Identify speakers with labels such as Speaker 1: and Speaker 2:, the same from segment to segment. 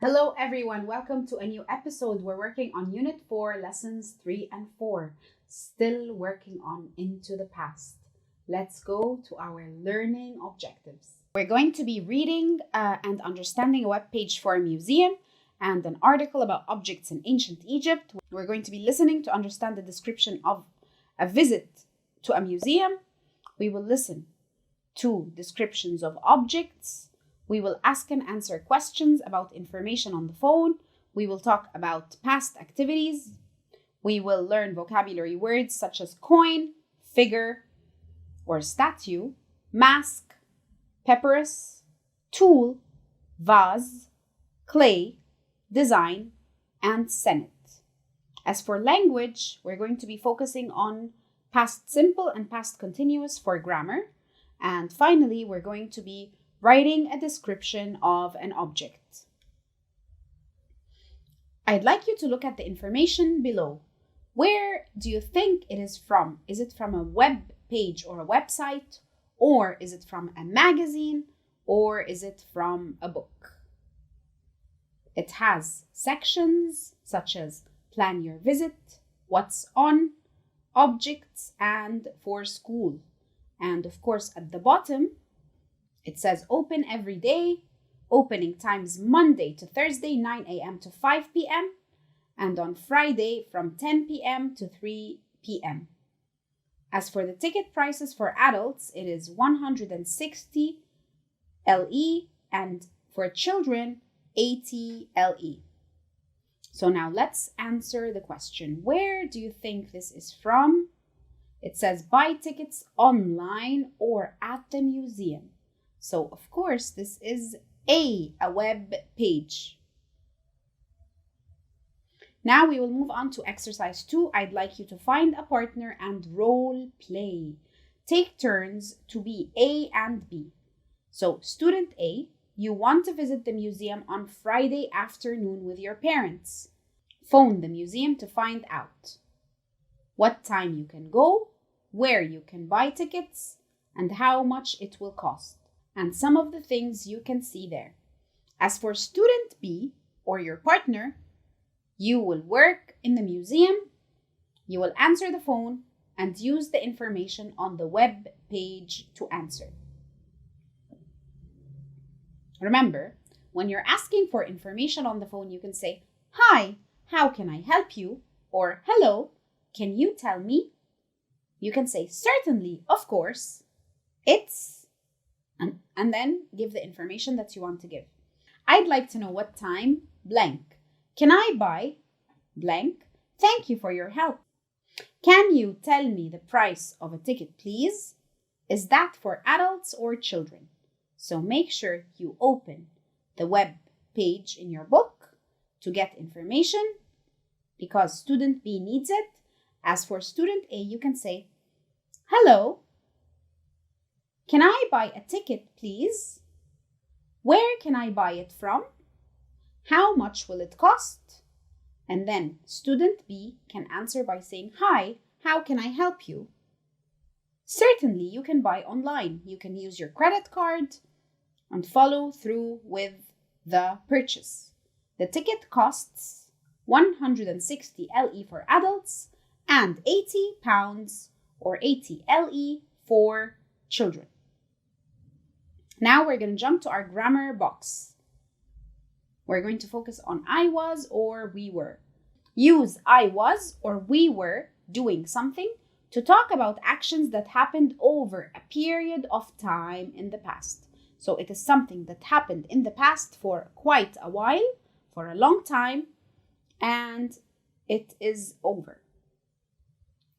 Speaker 1: Hello everyone, welcome to a new episode. We're working on Unit 4, Lessons 3 and 4. Still working on Into the Past. Let's go to our learning objectives. We're going to be reading and understanding a web page for a museum and an article about objects in ancient Egypt. We're going to be listening to understand the description of a visit to a museum. We will listen to descriptions of objects. We will ask and answer questions about information on the phone. We will talk about past activities. We will learn vocabulary words such as coin, figure or statue, mask, papyrus, tool, vase, clay, design, and senate. As for language, we're going to be focusing on past simple and past continuous for grammar. And finally, we're going to be writing a description of an object. I'd like you to look at the information below. Where do you think it is from? Is it from a web page or a website? Or is it from a magazine? Or is it from a book? It has sections such as plan your visit, what's on, objects, and for school. And of course, at the bottom, it says open every day, opening times Monday to Thursday, 9 a.m. to 5 p.m. and on Friday from 10 p.m. to 3 p.m. As for the ticket prices for adults, it is 160 LE and for children, 80 LE. So now let's answer the question. Where do you think this is from? It says buy tickets online or at the museum. So, of course, this is a web page. Now we will move on to exercise 2. I'd like you to find a partner and role play. Take turns to be A and B. So, student A, you want to visit the museum on Friday afternoon with your parents. Phone the museum to find out what time you can go, where you can buy tickets, and how much it will cost, and some of the things you can see there. As for student B or your partner, you will work in the museum, you will answer the phone, and use the information on the web page to answer. Remember, when you're asking for information on the phone, you can say, "Hi, how can I help you?" Or, "Hello, can you tell me?" You can say, "Certainly, of course, it's," and then give the information that you want to give. I'd like to know what time blank. Can I buy blank? Thank you for your help. Can you tell me the price of a ticket, please? Is that for adults or children? So make sure you open the web page in your book to get information because student B needs it. As for student A, you can say, "Hello, can I buy a ticket, please? Where can I buy it from? How much will it cost?" And then student B can answer by saying, "Hi, how can I help you?" Certainly, you can buy online. You can use your credit card and follow through with the purchase. The ticket costs 160 LE for adults and £80 or 80 LE for children. Now we're going to jump to our grammar box. We're going to focus on I was or we were. Use I was or we were doing something to talk about actions that happened over a period of time in the past. So it is something that happened in the past for quite a while, for a long time, and it is over.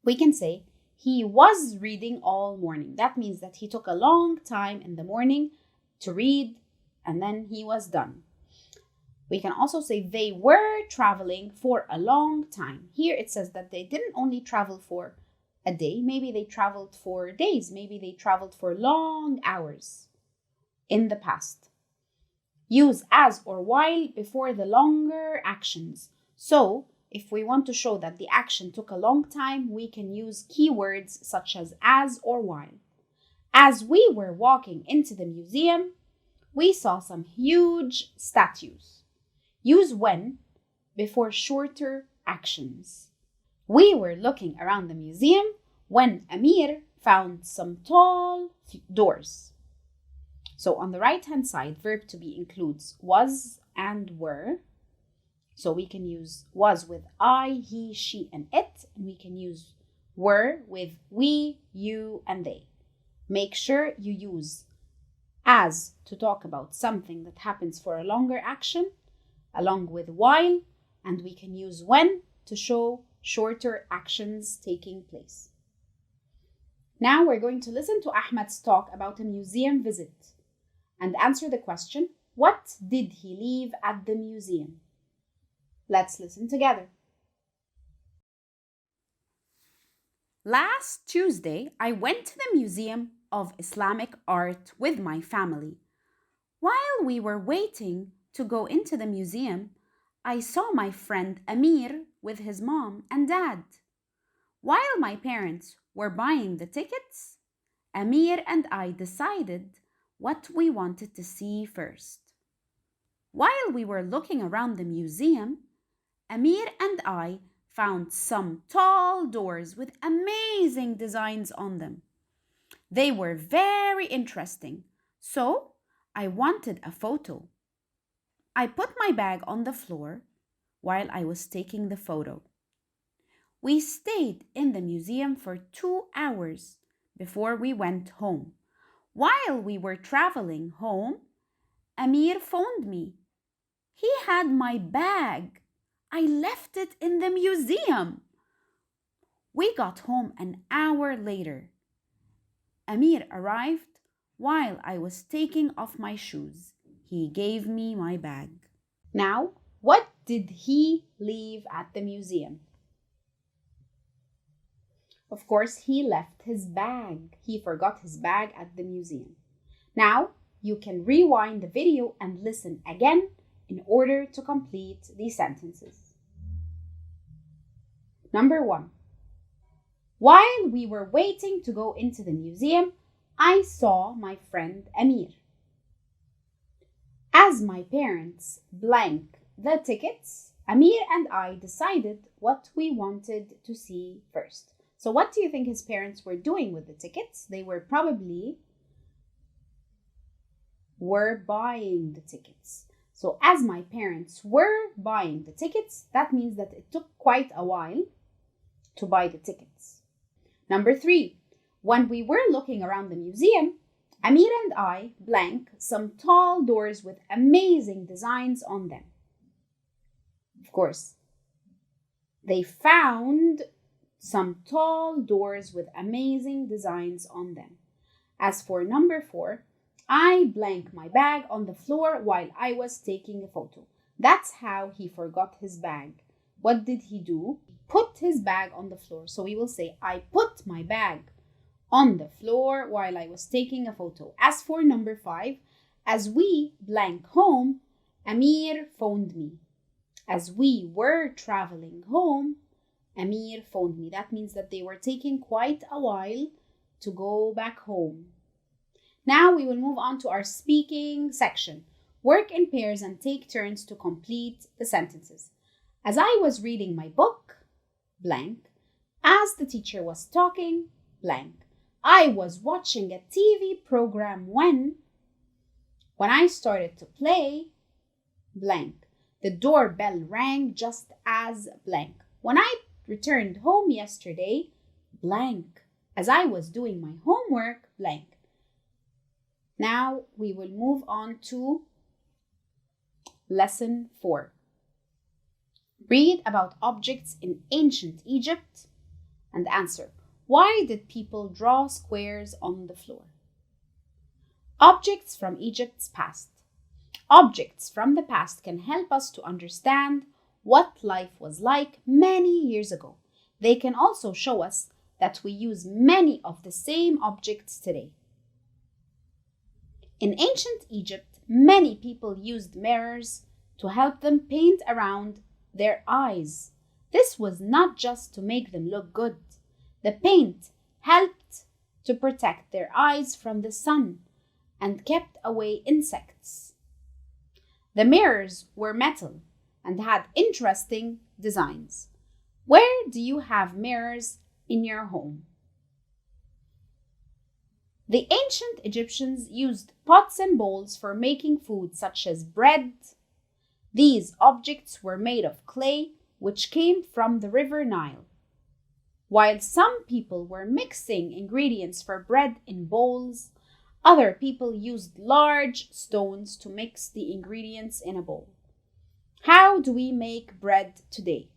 Speaker 1: We can say, "He was reading all morning." That means that he took a long time in the morning to read and then he was done. We can also say they were traveling for a long time. Here it says that they didn't only travel for a day. Maybe they traveled for days. Maybe they traveled for long hours in the past. Use as or while before the longer actions. So if we want to show that the action took a long time, we can use keywords such as or while. As we were walking into the museum, we saw some huge statues. Use when before shorter actions. We were looking around the museum when Amir found some tall doors. So on the right-hand side, verb to be includes was and were. So we can use was with I, he, she, and it. And we can use were with we, you, and they. Make sure you use as to talk about something that happens for a longer action, along with while, and we can use when to show shorter actions taking place. Now we're going to listen to Ahmed's talk about a museum visit and answer the question, what did he leave at the museum? Let's listen together. Last Tuesday, I went to the Museum of Islamic Art with my family. While we were waiting to go into the museum, I saw my friend Amir with his mom and dad. While my parents were buying the tickets, Amir and I decided what we wanted to see first. While we were looking around the museum, Amir and I found some tall doors with amazing designs on them. They were very interesting, so I wanted a photo. I put my bag on the floor while I was taking the photo. We stayed in the museum for 2 hours before we went home. While we were traveling home, Amir phoned me. He had my bag. I left it in the museum. We got home an hour later. Amir arrived while I was taking off my shoes. He gave me my bag. Now, what did he leave at the museum? Of course, he left his bag. He forgot his bag at the museum. Now, you can rewind the video and listen again in order to complete these sentences. Number 1. While we were waiting to go into the museum, I saw my friend Amir. As my parents blank the tickets, Amir and I decided what we wanted to see first. So what do you think his parents were doing with the tickets? They were probably buying the tickets. So as my parents were buying the tickets, that means that it took quite a while to buy the tickets. Number 3, when we were looking around the museum, Amir and I blank some tall doors with amazing designs on them. Of course, they found some tall doors with amazing designs on them. As for number 4, I blank my bag on the floor while I was taking a photo. That's how he forgot his bag. What did he do? He put his bag on the floor. So we will say, I put my bag on the floor while I was taking a photo. As for number 5, as we blank home, Amir phoned me. As we were traveling home, Amir phoned me. That means that they were taking quite a while to go back home. Now we will move on to our speaking section. Work in pairs and take turns to complete the sentences. As I was reading my book, blank. As the teacher was talking, blank. I was watching a TV program when I started to play, blank. The doorbell rang just as blank. When I returned home yesterday, blank. As I was doing my homework, blank. Now we will move on to lesson 4. Read about objects in ancient Egypt and answer. Why did people draw squares on the floor? Objects from Egypt's past. Objects from the past can help us to understand what life was like many years ago. They can also show us that we use many of the same objects today. In ancient Egypt, many people used mirrors to help them paint around their eyes. This was not just to make them look good. The paint helped to protect their eyes from the sun and kept away insects. The mirrors were metal and had interesting designs. Where do you have mirrors in your home? The ancient Egyptians used pots and bowls for making food such as bread. These objects were made of clay, which came from the river Nile. While some people were mixing ingredients for bread in bowls, other people used large stones to mix the ingredients in a bowl. How do we make bread today?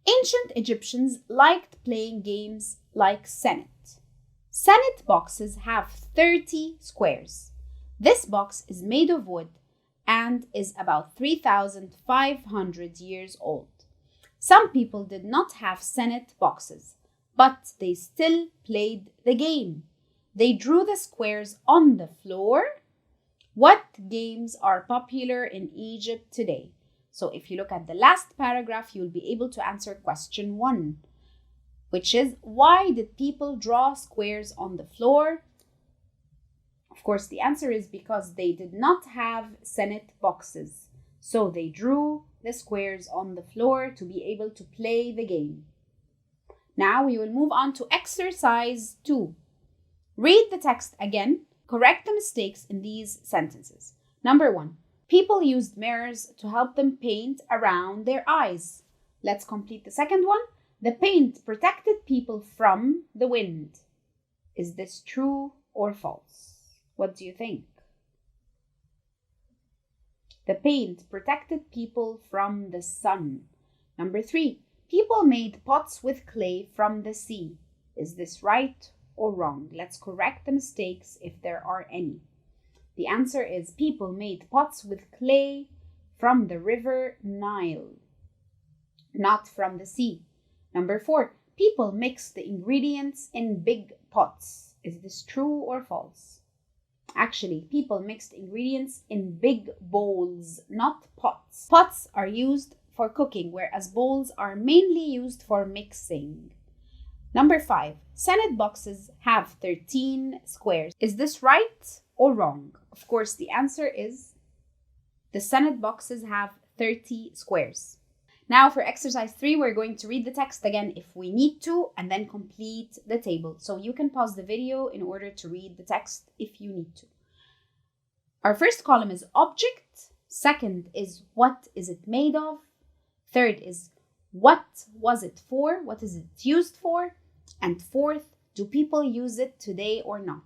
Speaker 1: Ancient Egyptians liked playing games like senet. Senet boxes have 30 squares. This box is made of wood and is about 3,500 years old. Some people did not have senet boxes, but they still played the game. They drew the squares on the floor. What games are popular in Egypt today? So if you look at the last paragraph, you'll be able to answer question 1, which is, why did people draw squares on the floor? Of course, the answer is because they did not have senet boxes. So they drew the squares on the floor to be able to play the game. Now we will move on to exercise 2. Read the text again. Correct the mistakes in these sentences. Number 1. People used mirrors to help them paint around their eyes. Let's complete the second one. The paint protected people from the wind. Is this true or false? What do you think? The paint protected people from the sun. Number 3. People made pots with clay from the sea. Is this right or wrong? Let's correct the mistakes if there are any. The answer is people made pots with clay from the river Nile, not from the sea. Number 4. People mixed the ingredients in big pots. Is this true or false? Actually, people mixed ingredients in big bowls, not pots. Pots are used for cooking, whereas bowls are mainly used for mixing. Number 5. Senet boxes have 13 squares. Is this right or wrong? Of course, the answer is the senet boxes have 30 squares. Now for exercise 3, we're going to read the text again if we need to, and then complete the table. So you can pause the video in order to read the text if you need to. Our first column is object. Second is what is it made of? Third is what was it for? What is it used for? And fourth, do people use it today or not?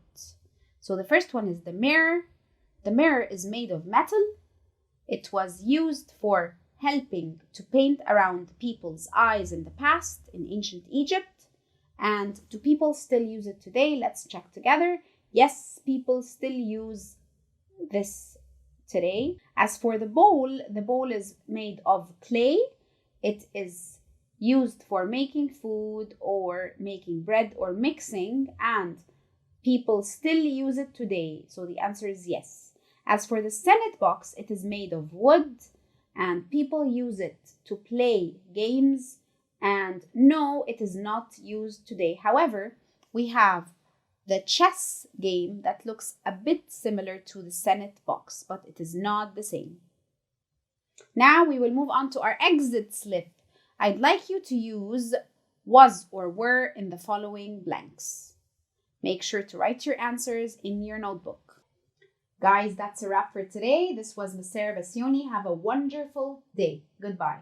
Speaker 1: So the first one is the mirror. The mirror is made of metal. It was used for helping to paint around people's eyes in the past in ancient Egypt. And do people still use it today? Let's check together. Yes, people still use this today. As for the bowl is made of clay. It is used for making food or making bread or mixing, and people still use it today. So the answer is yes. As for the senet box, it is made of wood and people use it to play games, and no, it is not used today. However, we have the chess game that looks a bit similar to the senet box, but it is not the same. Now we will move on to our exit slip. I'd like you to use was or were in the following blanks. Make sure to write your answers in your notebook. Guys, that's a wrap for today. This was Ms. Sarah Bassioni. Have a wonderful day. Goodbye.